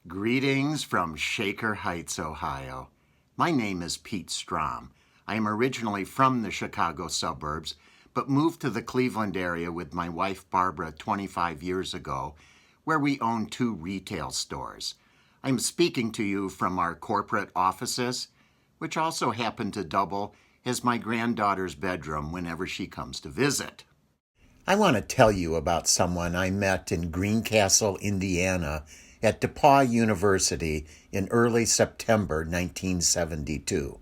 Greetings from Shaker Heights, Ohio. My name is Pete Strom. I am originally from the Chicago suburbs, but moved to the Cleveland area with my wife Barbara 25 years ago, where we own 2 retail stores. I'm speaking to you from our corporate offices, which also happen to double as my granddaughter's bedroom whenever she comes to visit. I want to tell you about someone I met in Greencastle, Indiana, at DePauw University in early September 1972.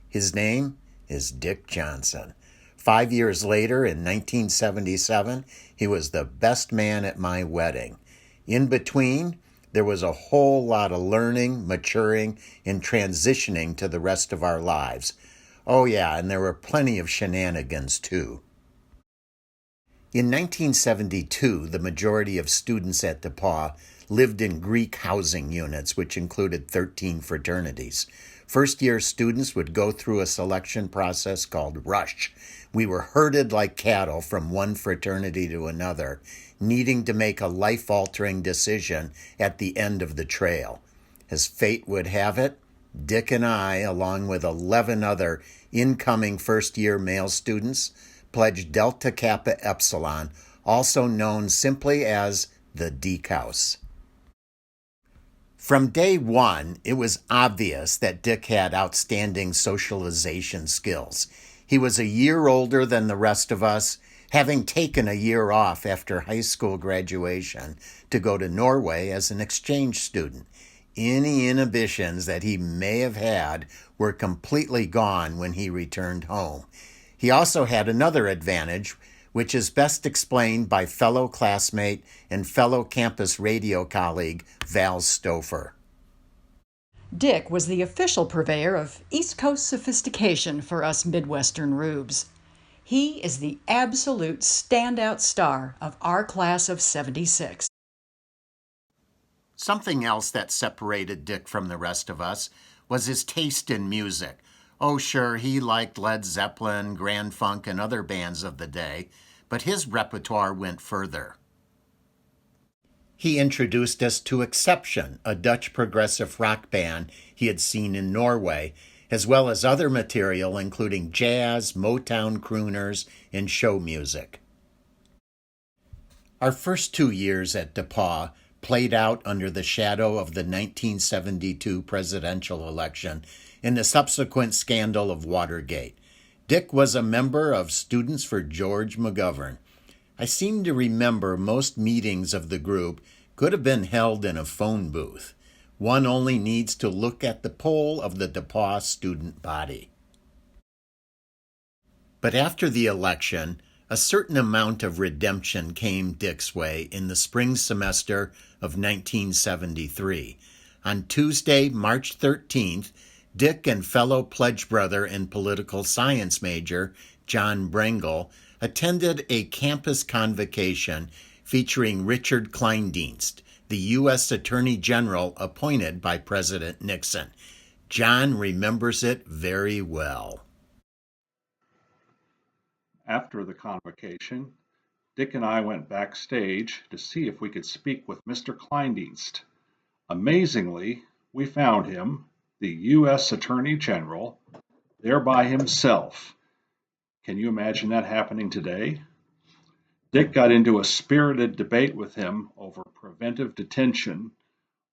His name is Dick Johnson. 5 years later, in 1977, he was the best man at my wedding. In between, there was a whole lot of learning, maturing, and transitioning to the rest of our lives. Oh yeah, and there were plenty of shenanigans too. In 1972, the majority of students at DePauw lived in Greek housing units, which included 13 fraternities. First-year students would go through a selection process called rush. We were herded like cattle from one fraternity to another, needing to make a life-altering decision at the end of the trail. As fate would have it, Dick and I, along with 11 other incoming first-year male students, pledged Delta Kappa Epsilon, also known simply as the Deke House. From day one, it was obvious that Dick had outstanding socialization skills. He was a year older than the rest of us, having taken a year off after high school graduation to go to Norway as an exchange student. Any inhibitions that he may have had were completely gone when he returned home. He also had another advantage, which is best explained by fellow classmate and fellow campus radio colleague Val Stouffer. Dick was the official purveyor of East Coast sophistication for us Midwestern rubes. He is the absolute standout star of our class of '76. Something else that separated Dick from the rest of us was his taste in music. Oh, sure, he liked Led Zeppelin, Grand Funk, and other bands of the day, but his repertoire went further. He introduced us to Exception, a Dutch progressive rock band he had seen in Norway, as well as other material including jazz, Motown crooners, and show music. Our first 2 years at DePauw played out under the shadow of the 1972 presidential election and the subsequent scandal of Watergate. Dick was a member of Students for George McGovern. I seem to remember most meetings of the group could have been held in a phone booth. One only needs to look at the poll of the DePauw student body. But after the election, a certain amount of redemption came Dick's way in the spring semester of 1973. On Tuesday, March 13th, Dick and fellow pledge brother and political science major, John Brengel, attended a campus convocation featuring Richard Kleindienst, the U.S. Attorney General appointed by President Nixon. John remembers it very well. After the convocation, Dick and I went backstage to see if we could speak with Mr. Kleindienst. Amazingly, we found him, the U.S. Attorney General, there by himself. Can you imagine that happening today? Dick got into a spirited debate with him over preventive detention,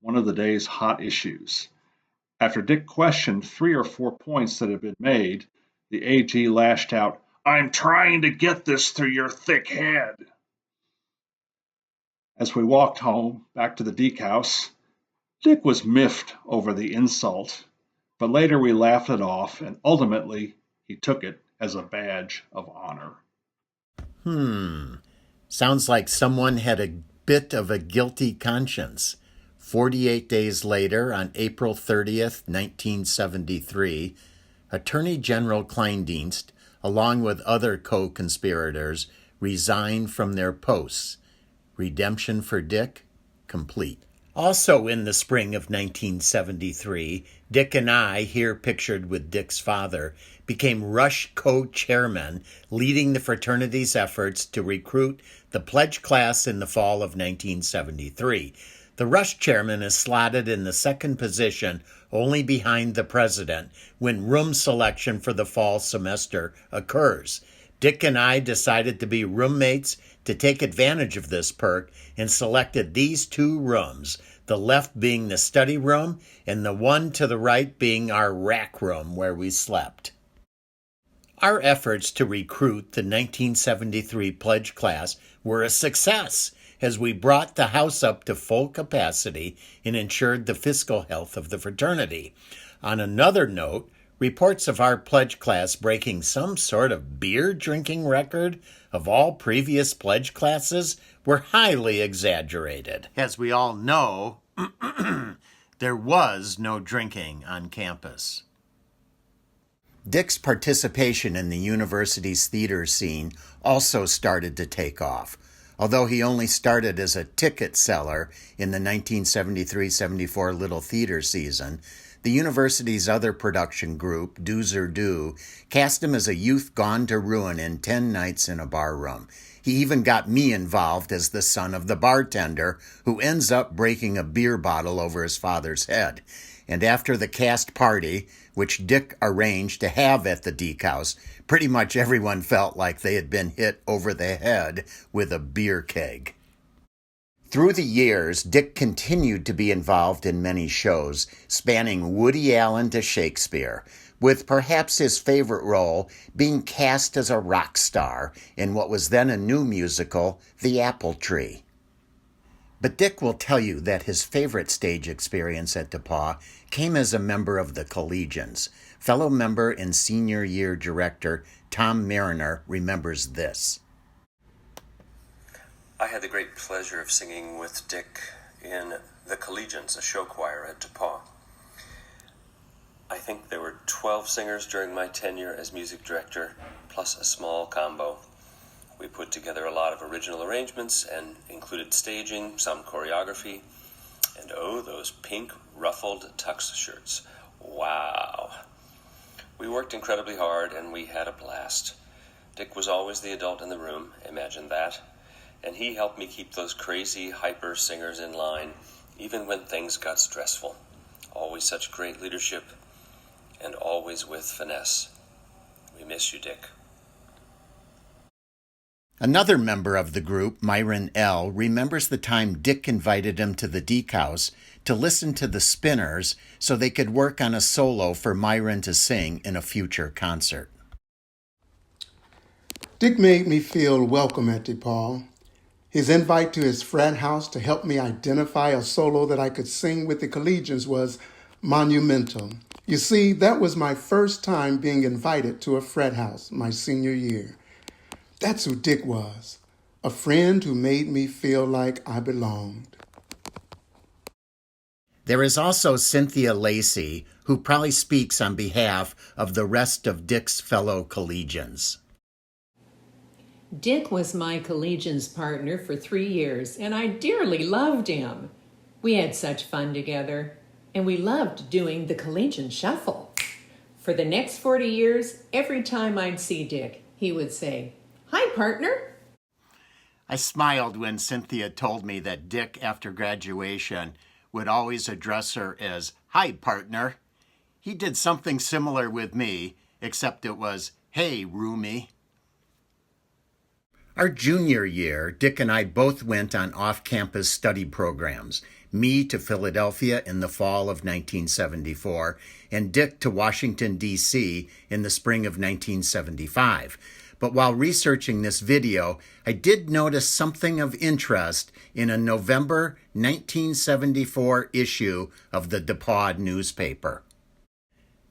one of the day's hot issues. After Dick questioned 3 or 4 points that had been made, the AG lashed out, "I'm trying to get this through your thick head." As we walked home, back to the Deke House, Dick was miffed over the insult, but later we laughed it off, and ultimately he took it as a badge of honor. Sounds like someone had a bit of a guilty conscience. 48 days later, on April 30th, 1973, Attorney General Kleindienst, along with other co-conspirators, resigned from their posts. Redemption for Dick, complete. Also in the spring of 1973, Dick and I, here pictured with Dick's father, became Rush co-chairmen, leading the fraternity's efforts to recruit the pledge class in the fall of 1973. The rush chairman is slotted in the second position, only behind the president, when room selection for the fall semester occurs. Dick and I decided to be roommates to take advantage of this perk and selected these two rooms, the left being the study room and the one to the right being our rack room where we slept. Our efforts to recruit the 1973 pledge class were a success as we brought the house up to full capacity and ensured the fiscal health of the fraternity. On another note, reports of our pledge class breaking some sort of beer drinking record of all previous pledge classes were highly exaggerated. As we all know, there was no drinking on campus. Dick's participation in the university's theater scene also started to take off. Although he only started as a ticket seller in the 1973-74 Little Theater season, the university's other production group, Doozer Doo, cast him as a youth gone to ruin in 10 Nights in a Bar Room. He even got me involved as the son of the bartender, who ends up breaking a beer bottle over his father's head. And after the cast party, which Dick arranged to have at the Deke House, pretty much everyone felt like they had been hit over the head with a beer keg. Through the years, Dick continued to be involved in many shows, spanning Woody Allen to Shakespeare, with perhaps his favorite role being cast as a rock star in what was then a new musical, The Apple Tree. But Dick will tell you that his favorite stage experience at DePauw came as a member of the Collegians. Fellow member and senior year director Tom Mariner remembers this. I had the great pleasure of singing with Dick in the Collegians, a show choir at DePauw. I think there were 12 singers during my tenure as music director, plus a small combo. We put together a lot of original arrangements and included staging, some choreography, and oh, those pink ruffled tux shirts. Wow. We worked incredibly hard and we had a blast. Dick was always the adult in the room, imagine that, and he helped me keep those crazy hyper singers in line, even when things got stressful. Always such great leadership and always with finesse. We miss you, Dick. Another member of the group, Myron L., remembers the time Dick invited him to the Deke House to listen to the Spinners so they could work on a solo for Myron to sing in a future concert. Dick made me feel welcome at DePauw. His invite to his frat house to help me identify a solo that I could sing with the Collegians was monumental. You see, that was my first time being invited to a frat house my senior year. That's who Dick was, a friend who made me feel like I belonged. There is also Cynthia Lacey, who probably speaks on behalf of the rest of Dick's fellow collegians. Dick was my collegians partner for 3 years, and I dearly loved him. We had such fun together, and we loved doing the collegian shuffle. For the next 40 years, every time I'd see Dick, he would say, "Hi, partner." I smiled when Cynthia told me that Dick, after graduation, would always address her as, "Hi, partner." He did something similar with me, except it was, "Hey, roomie." Our junior year, Dick and I both went on off-campus study programs, me to Philadelphia in the fall of 1974, and Dick to Washington, D.C. in the spring of 1975. But while researching this video, I did notice something of interest in a November 1974 issue of the DePauw newspaper.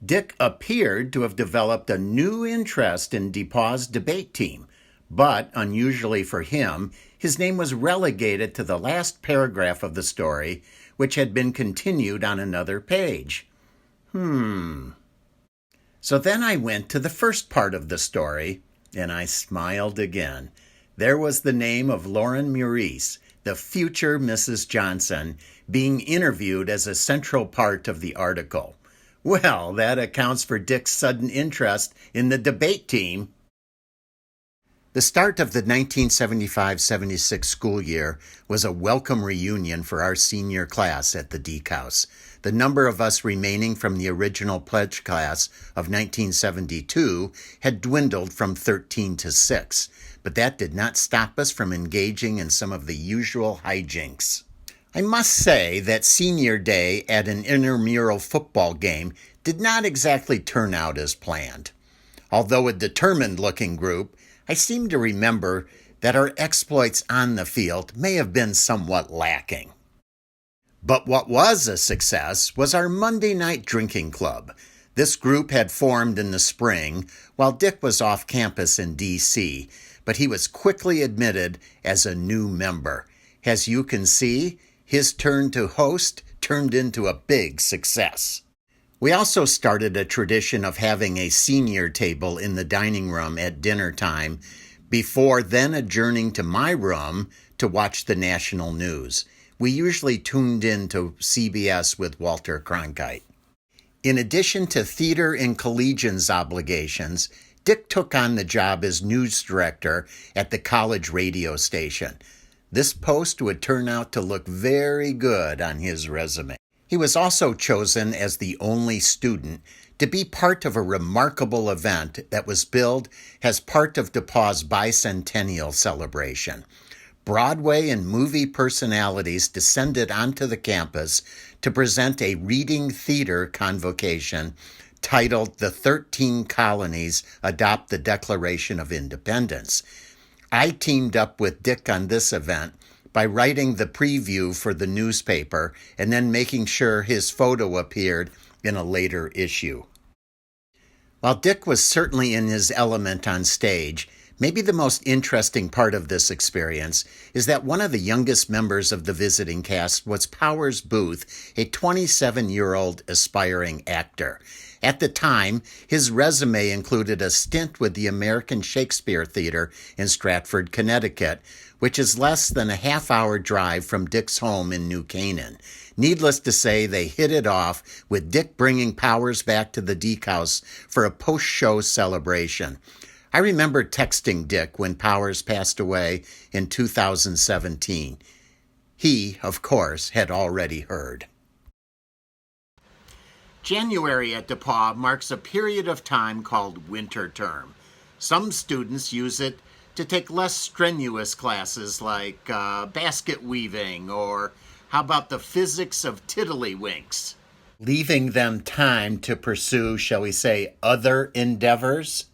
Dick appeared to have developed a new interest in DePauw's debate team, but unusually for him, his name was relegated to the last paragraph of the story, which had been continued on another page. So then I went to the first part of the story, and I smiled again. There was the name of Lauren Maurice, the future Mrs. Johnson, being interviewed as a central part of the article. Well, that accounts for Dick's sudden interest in the debate team. The start of the 1975-76 school year was a welcome reunion for our senior class at the Deke House. The number of us remaining from the original pledge class of 1972 had dwindled from 13 to 6, but that did not stop us from engaging in some of the usual hijinks. I must say that senior day at an intramural football game did not exactly turn out as planned. Although a determined-looking group, I seem to remember that our exploits on the field may have been somewhat lacking. But what was a success was our Monday night drinking club. This group had formed in the spring while Dick was off campus in D.C., but he was quickly admitted as a new member. As you can see, his turn to host turned into a big success. We also started a tradition of having a senior table in the dining room at dinner time before then adjourning to my room to watch the national news. We usually tuned in to CBS with Walter Cronkite. In addition to theater and collegians obligations, Dick took on the job as news director at the college radio station. This post would turn out to look very good on his resume. He was also chosen as the only student to be part of a remarkable event that was billed as part of DePauw's bicentennial celebration. Broadway and movie personalities descended onto the campus to present a reading theater convocation titled "The 13 Colonies Adopt the Declaration of Independence." I teamed up with Dick on this event by writing the preview for the newspaper and then making sure his photo appeared in a later issue. While Dick was certainly in his element on stage, maybe the most interesting part of this experience is that one of the youngest members of the visiting cast was Powers Booth, a 27-year-old aspiring actor. At the time, his resume included a stint with the American Shakespeare Theater in Stratford, Connecticut, which is less than a half-hour drive from Dick's home in New Canaan. Needless to say, they hit it off, with Dick bringing Powers back to the Deke House for a post-show celebration. I remember texting Dick when Powers passed away in 2017. He, of course, had already heard. January at DePauw marks a period of time called winter term. Some students use it to take less strenuous classes like basket weaving or how about the physics of tiddlywinks, leaving them time to pursue, shall we say, other endeavors?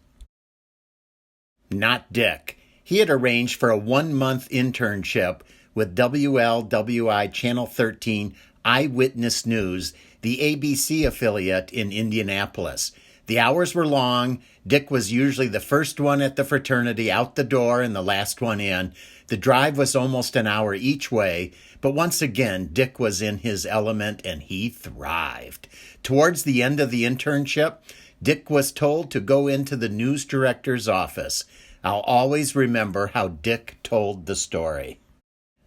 Not Dick. He had arranged for a 1-month internship with WLWI Channel 13 Eyewitness News, the ABC affiliate in Indianapolis. The hours were long. Dick was usually the first one at the fraternity out the door and the last one in. The drive was almost an hour each way, but once again, Dick was in his element and he thrived. Towards the end of the internship, Dick was told to go into the news director's office. I'll always remember how Dick told the story.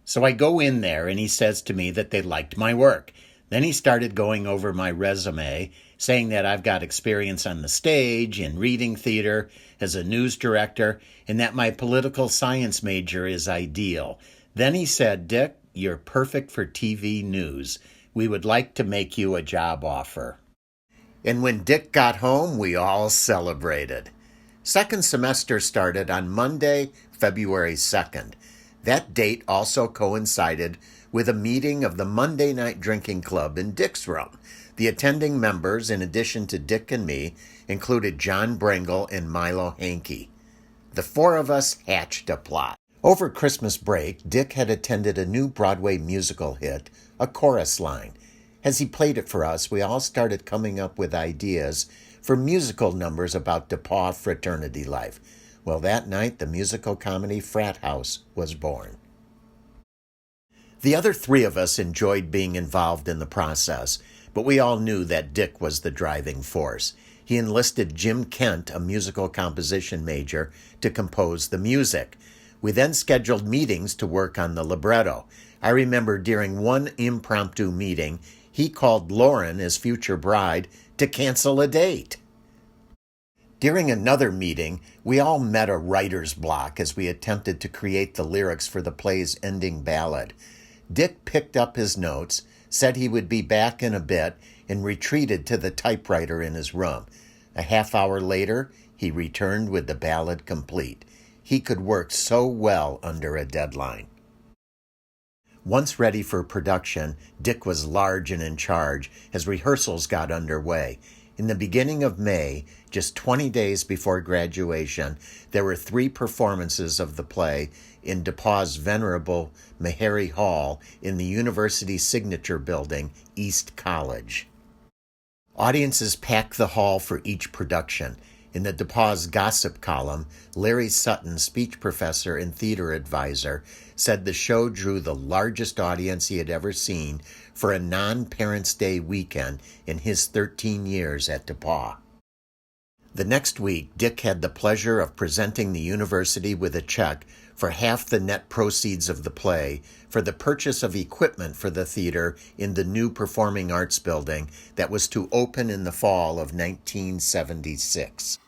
So I go in there and he says to me that they liked my work. Then he started going over my resume, saying that I've got experience on the stage, in reading theater, as a news director, and that my political science major is ideal. Then he said, "Dick, you're perfect for TV news. We would like to make you a job offer." And when Dick got home, we all celebrated. Second semester started on Monday, February 2nd. That date also coincided with a meeting of the Monday night drinking club in Dick's room. The attending members, in addition to Dick and me, included John Bringle and Milo Hankey. The four of us hatched a plot. Over Christmas break, Dick had attended a new Broadway musical hit, A Chorus Line. As he played it for us, we all started coming up with ideas for musical numbers about DePauw fraternity life. Well, that night, the musical comedy Frat House was born. The other three of us enjoyed being involved in the process, but we all knew that Dick was the driving force. He enlisted Jim Kent, a musical composition major, to compose the music. We then scheduled meetings to work on the libretto. I remember during one impromptu meeting, he called Lauren, his future bride, to cancel a date. During another meeting, we all met a writer's block as we attempted to create the lyrics for the play's ending ballad. Dick picked up his notes, said he would be back in a bit, and retreated to the typewriter in his room. A half hour later, he returned with the ballad complete. He could work so well under a deadline. Once ready for production, Dick was large and in charge as rehearsals got underway. In the beginning of May, just 20 days before graduation, there were 3 performances of the play in DePauw's venerable Meharry Hall in the University Signature Building, East College. Audiences packed the hall for each production. In the DePauw's gossip column, Larry Sutton, speech professor and theater advisor, said the show drew the largest audience he had ever seen for a non-Parents' Day weekend in his 13 years at DePauw. The next week, Dick had the pleasure of presenting the university with a check for half the net proceeds of the play for the purchase of equipment for the theater in the new Performing Arts Building that was to open in the fall of 1976.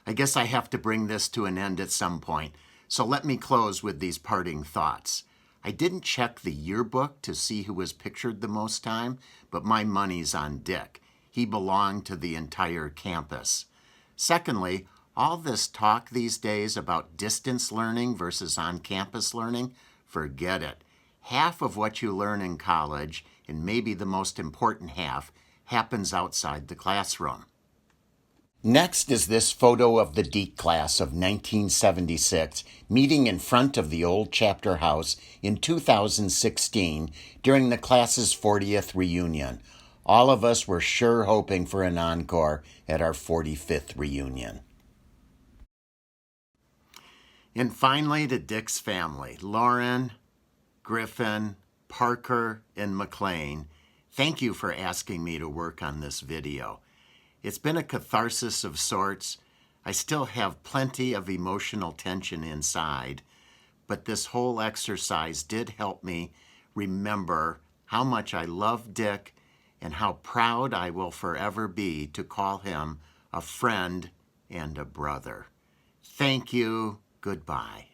I guess I have to bring this to an end at some point, so let me close with these parting thoughts. I didn't check the yearbook to see who was pictured the most time, but my money's on Dick. He belonged to the entire campus. Secondly, all this talk these days about distance learning versus on-campus learning, forget it. Half of what you learn in college, and maybe the most important half, happens outside the classroom. Next is this photo of the Deke class of 1976 meeting in front of the old chapter house in 2016 during the class's 40th reunion. All of us were sure hoping for an encore at our 45th reunion. And finally to Dick's family, Lauren, Griffin, Parker, and McLean, thank you for asking me to work on this video. It's been a catharsis of sorts. I still have plenty of emotional tension inside, but this whole exercise did help me remember how much I love Dick and how proud I will forever be to call him a friend and a brother. Thank you. Goodbye.